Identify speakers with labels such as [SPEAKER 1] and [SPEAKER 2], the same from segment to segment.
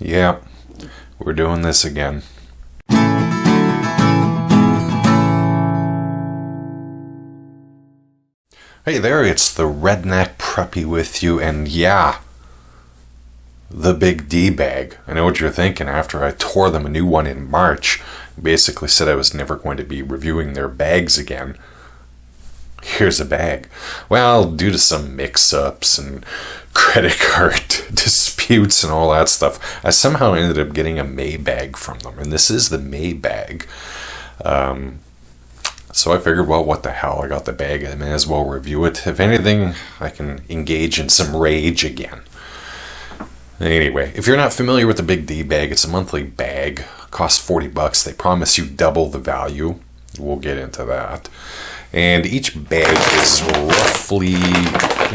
[SPEAKER 1] Yeah, we're doing this again. Hey there, it's the Redneck Preppy with you, and yeah, the Big D Bag. I know what you're thinking after I tore them a new one in March. Basically said I was never going to be reviewing their bags again. Here's a bag. Well, due to some mix-ups and credit card disputes and all that stuff, I somehow ended up getting a May bag from them, and this is the May bag. So I figured, well, what the hell? I got the bag. I may as well review it. If anything, I can engage in some rage again. Anyway, if you're not familiar with the Big D bag, it's a monthly bag. It costs $40. They promise you double the value. We'll get into that. And each bag is roughly,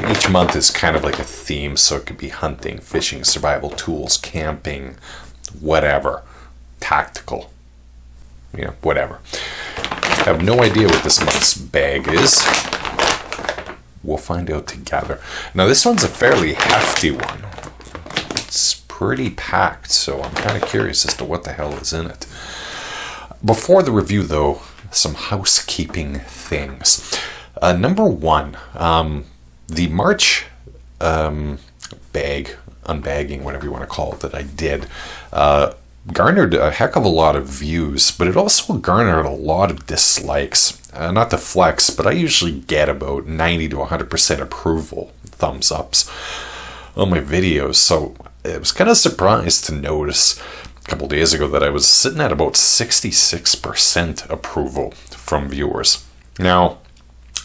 [SPEAKER 1] each month is kind of like a theme. So it could be hunting, fishing, survival tools, camping, whatever. Tactical. You know, whatever. I have no idea what this month's bag is. We'll find out together. Now this one's a fairly hefty one. It's pretty packed, so I'm kind of curious as to what the hell is in it. Before the review though, some housekeeping things. Number one, the March bag, unbagging, whatever you want to call it, that I did, garnered a heck of a lot of views, but it also garnered a lot of dislikes. Not to flex, but I usually get about 90 to 100% approval, thumbs ups, on my videos. So I was kind of surprised to notice a couple days ago that I was sitting at about 66% approval from viewers. Now,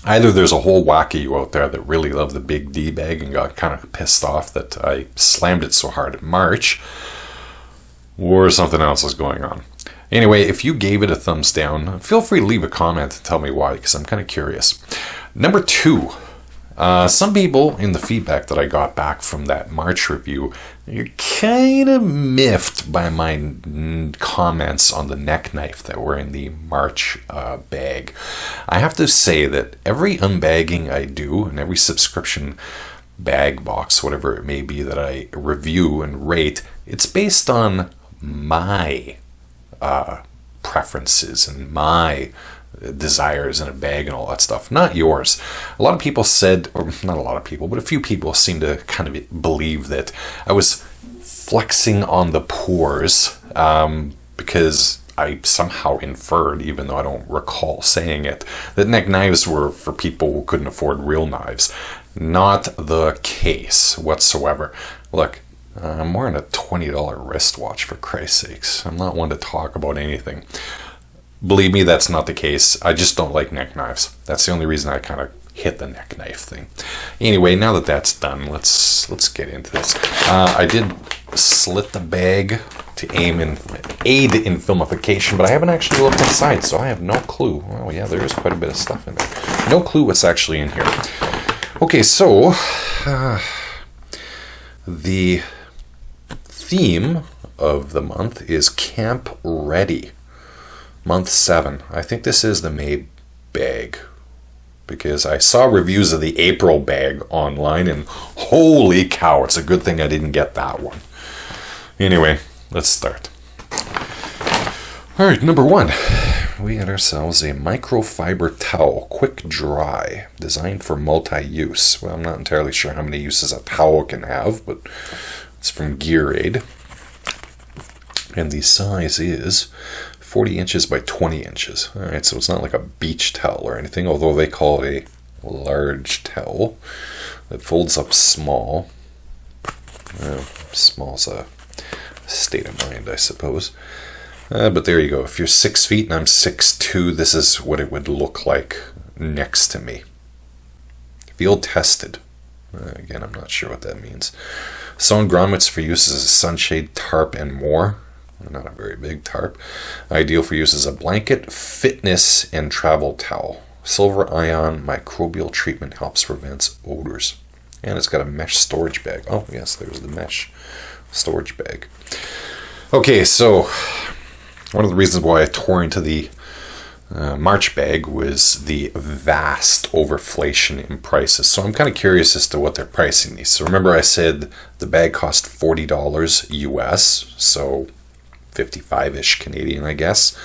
[SPEAKER 1] either there's a whole whack of you out there that really love the Big D bag and got kind of pissed off that I slammed it so hard in March, or something else is going on. Anyway, if you gave it a thumbs down, feel free to leave a comment and tell me why, because I'm kind of curious. Number two, some people in the feedback that I got back from that March review, you're kind of miffed by my comments on the neck knife that were in the March bag. I have to say that every unbagging I do and every subscription bag box, whatever it may be, that I review and rate, it's based on my preferences and my desires in a bag and all that stuff, not yours. A lot of people said, or not a lot of people, but a few people seem to kind of believe that I was flexing on the pores because I somehow inferred, even though I don't recall saying it, that neck knives were for people who couldn't afford real knives. Not the case whatsoever. Look, I'm wearing a $20 wristwatch, for Christ's sakes. I'm not one to talk about anything. Believe me, that's not the case. I just don't like neck knives. That's the only reason I kind of hit the neck knife thing. Anyway, now that that's done, let's get into this. I did slit the bag to aid in filmification, but I haven't actually looked inside, so I have no clue. Oh yeah, there is quite a bit of stuff in there. No clue what's actually in here. Okay, so the theme of the month is Camp Ready. Month 7. I think this is the May bag, because I saw reviews of the April bag online, and holy cow, it's a good thing I didn't get that one. Anyway, let's start. Alright, number 1. We had ourselves a microfiber towel, quick dry, designed for multi-use. Well, I'm not entirely sure how many uses a towel can have, but it's from Gear-Aid. And the size is 40 inches by 20 inches. Alright, so it's not like a beach towel or anything, although they call it a large towel that folds up small. Small's a state of mind, I suppose. But there you go. If you're 6 feet and I'm 6'2", this is what it would look like next to me. Field tested. Again, I'm not sure what that means. Sewn grommets for use as a sunshade, tarp, and more. Not a very big tarp. Ideal for use as a blanket, fitness, and travel towel. Silver ion microbial treatment helps prevent odors. And it's got a mesh storage bag. Oh, yes, there's the mesh storage bag. Okay, so one of the reasons why I tore into the March bag was the vast overflation in prices. So I'm kind of curious as to what they're pricing these. So remember I said the bag cost $40 US, so 55-ish Canadian, I guess.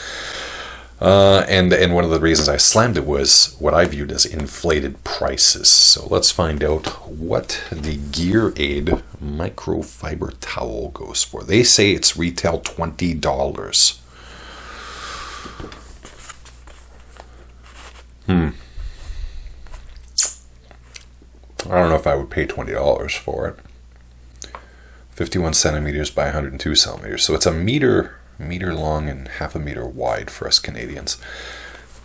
[SPEAKER 1] And one of the reasons I slammed it was what I viewed as inflated prices. So let's find out what the Gear Aid microfiber towel goes for. They say it's retail $20. I don't know if I would pay $20 for it. 51 centimeters by 102 centimeters. So it's a meter long and half a meter wide for us Canadians.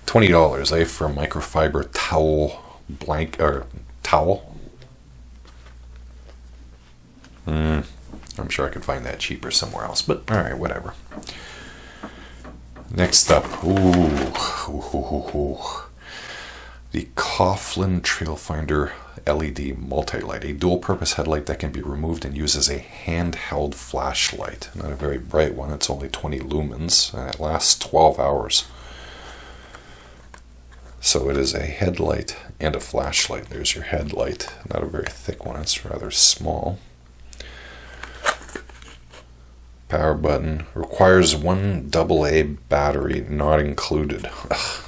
[SPEAKER 1] $20, for a microfiber towel towel. I'm sure I could find that cheaper somewhere else, but all right, whatever. Next up, the Coughlin Trailfinder LED multi-light, a dual-purpose headlight that can be removed and used as a handheld flashlight. Not a very bright one, it's only 20 lumens, and it lasts 12 hours. So it is a headlight and a flashlight. There's your headlight, not a very thick one, it's rather small. Power button, requires one AA battery, not included. Ugh.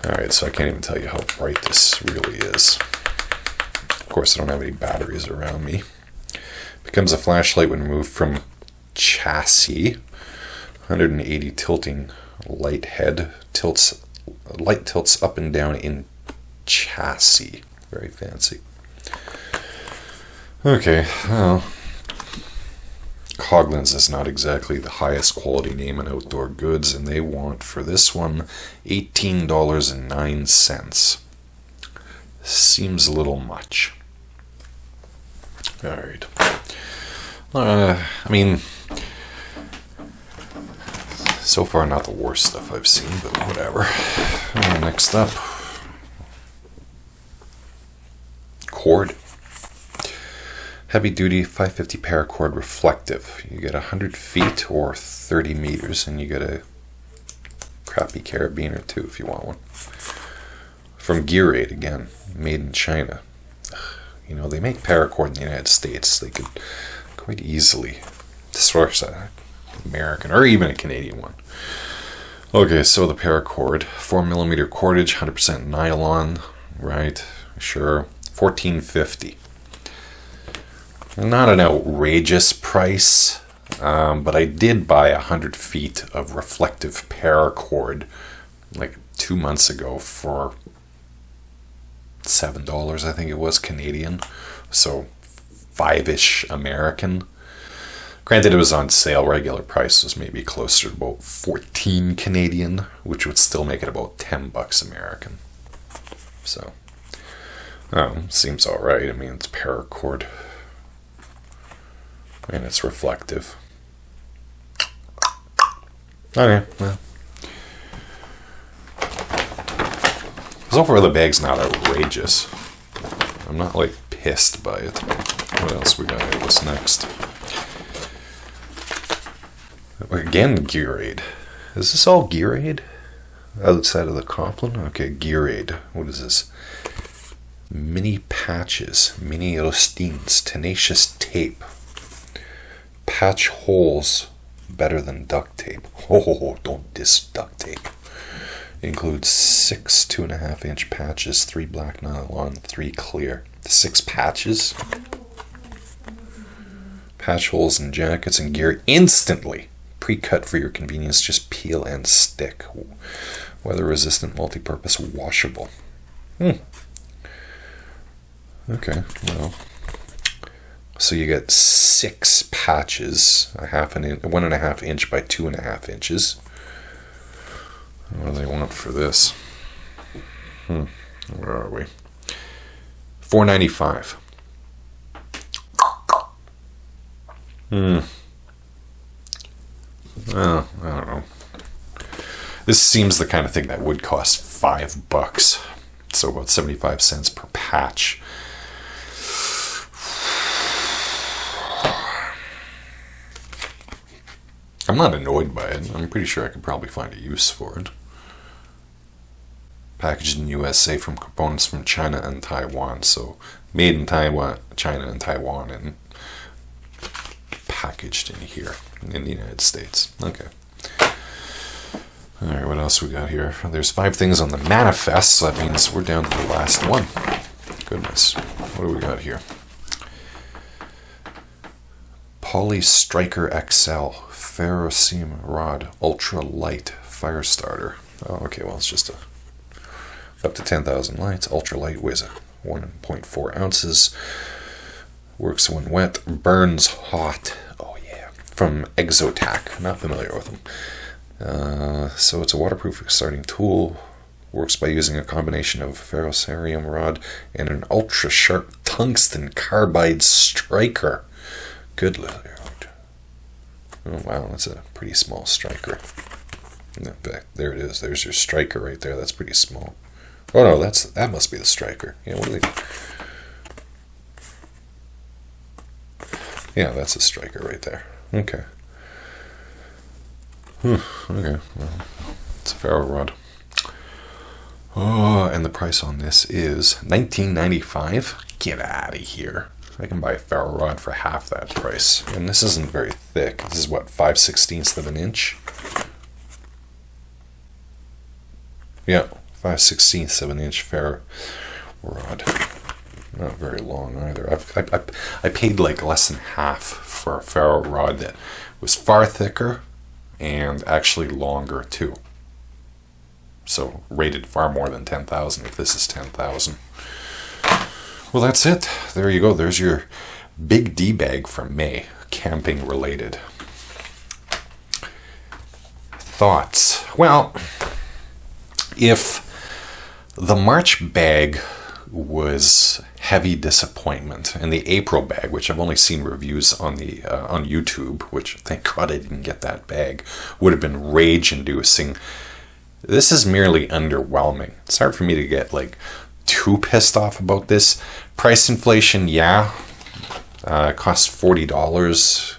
[SPEAKER 1] Alright, so I can't even tell you how bright this really is. Of course, I don't have any batteries around me. Becomes a flashlight when removed from chassis. 180 tilting light head. Light tilts up and down in chassis. Very fancy. Okay, well, Coughlins is not exactly the highest quality name in outdoor goods, and they want for this one $18.09. Seems a little much. Alright. I mean, so far not the worst stuff I've seen, but whatever. Next up, cord. Heavy duty 550 paracord reflective. You get 100 feet or 30 meters, and you get a crappy carabiner too if you want one. From Gear Aid again, made in China. You know, they make paracord in the United States. They could quite easily source an American or even a Canadian one. Okay, so the paracord, 4mm cordage, 100% nylon, right? Sure, $14.50. Not an outrageous price, but I did buy 100 feet of reflective paracord like 2 months ago for $7, I think it was, Canadian. So 5-ish American. Granted, it was on sale. Regular price was maybe closer to about 14 Canadian, which would still make it about $10 American. So, seems all right. I mean, it's paracord. And it's reflective. Okay, well. So far the bag's not outrageous. I'm not like pissed by it. What else we got? What's next? Again, Gear Aid. Is this all Gear Aid? Outside of the Coughlin? Okay, Gear Aid. What is this? Mini patches. Mini Rostines. Tenacious tape. Patch holes better than duct tape. Oh, don't diss duct tape. It includes 6 2.5-inch patches, 3 black nylon, 3 clear. 6 patches. Patch holes in jackets and gear instantly. Pre-cut for your convenience. Just peel and stick. Weather-resistant, multi-purpose, washable. Okay, well. So you get 6 patches, 1.5 inch by 2.5 inches. What do they want for this? Where are we? $4.95. Well, I don't know. This seems the kind of thing that would cost $5. So about 75 cents per patch. I'm not annoyed by it. I'm pretty sure I could probably find a use for it. Packaged in USA from components from China and Taiwan. So made in Taiwan, China and Taiwan, and packaged in here in the United States. Okay. Alright, what else we got here? There's 5 things on the manifest, so that means we're down to the last one. Goodness. What do we got here? Poly Striker XL Ferrocene Rod Ultra Light Fire Starter. Oh, okay, well, it's just up to 10,000 lights. Ultra light, weighs 1.4 ounces. Works when wet. Burns hot. Oh, yeah. From Exotac. Not familiar with them. So it's a waterproof starting tool. Works by using a combination of ferrocerium rod and an ultra sharp tungsten carbide striker. Good Lord. Oh wow, that's a pretty small striker. In fact, there it is. There's your striker right there. That's pretty small. Oh no, that must be the striker. Yeah, what are they? Yeah, that's a striker right there. Okay. Okay. Well, it's a ferro rod. Oh, and the price on this is $19.95. Get out of here. I can buy a ferro rod for half that price. And this isn't very thick. This is what, 5/16 of an inch? Yeah, 5/16 of an inch ferro rod. Not very long either. I paid like less than half for a ferro rod that was far thicker and actually longer too. So rated far more than 10,000 if this is 10,000. Well, that's it. There you go. There's your Big D bag for May, camping related. Thoughts? Well, if the March bag was heavy disappointment, and the April bag, which I've only seen reviews on the on YouTube, which thank God I didn't get that bag, would have been rage-inducing. This is merely underwhelming. It's hard for me to get like too pissed off about this. Price inflation, yeah. It costs $40.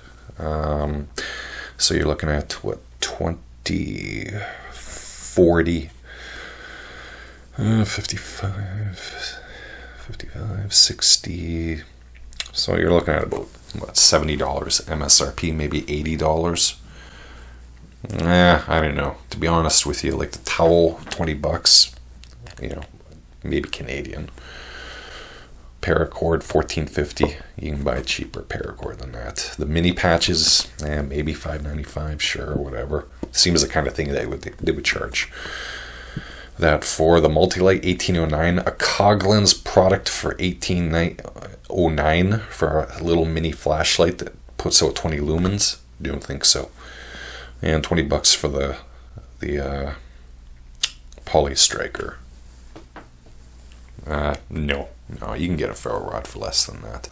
[SPEAKER 1] So you're looking at what, 20, 40, 55, 60. So you're looking at about what, $70 MSRP, maybe $80. I don't know. To be honest with you, like the towel, $20, you know, maybe Canadian. Paracord, $14.50. You can buy a cheaper paracord than that. The mini patches, maybe $5.95, sure, whatever. Seems the kind of thing they would charge that for. The Multilight, $18.09. A Coghlan's product for $18.09 for a little mini flashlight that puts out 20 lumens. Don't think so. And $20 for the Poly Striker. No, you can get a ferro rod for less than that.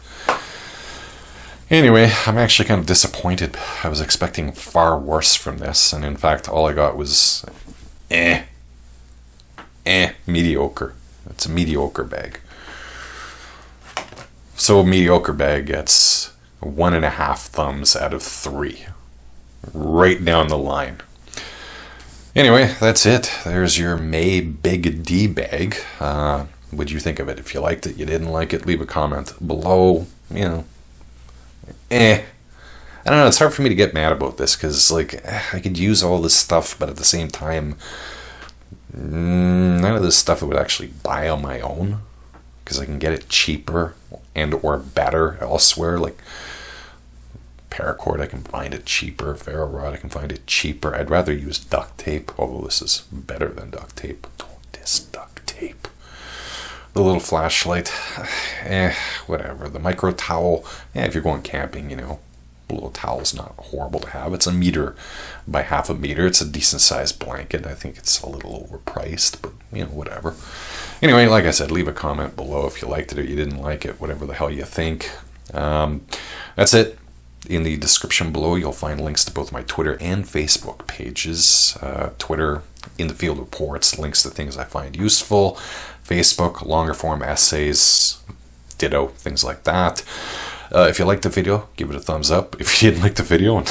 [SPEAKER 1] Anyway, I'm actually kind of disappointed. I was expecting far worse from this, and in fact, all I got was mediocre. It's a mediocre bag. So a mediocre bag gets 1.5 thumbs out of 3. Right down the line. Anyway, that's it. There's your May Big D bag. What'd you think of it? If you liked it, you didn't like it, leave a comment below. You know, I don't know. It's hard for me to get mad about this because, like, I could use all this stuff, but at the same time, none of this stuff I would actually buy on my own because I can get it cheaper and or better elsewhere. Like paracord, I can find it cheaper. Ferro rod, I can find it cheaper. I'd rather use duct tape, although this is better than duct tape. Don't diss duct tape. The little flashlight, whatever. The micro towel, if you're going camping, you know, a little towel's not horrible to have. It's 1 meter by 0.5 meter. It's a decent sized blanket. I think it's a little overpriced, but, you know, whatever. Anyway, like I said, leave a comment below if you liked it or you didn't like it, whatever the hell you think. That's it. In the description below, you'll find links to both my Twitter and Facebook pages. Twitter, In the Field Reports, links to things I find useful. Facebook, longer form essays, ditto, things like that. If you liked the video, give it a thumbs up. If you didn't like the video, and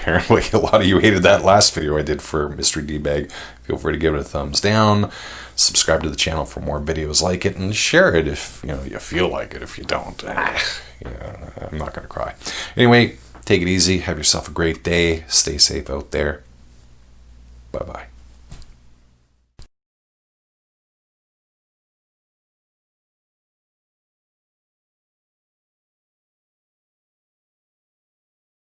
[SPEAKER 1] apparently a lot of you hated that last video I did for Mystery D-Bag. Feel free to give it a thumbs down. Subscribe to the channel for more videos like it, and share it if you feel like it. If you don't, I'm not gonna cry. Anyway, take it easy. Have yourself a great day. Stay safe out there. Bye bye.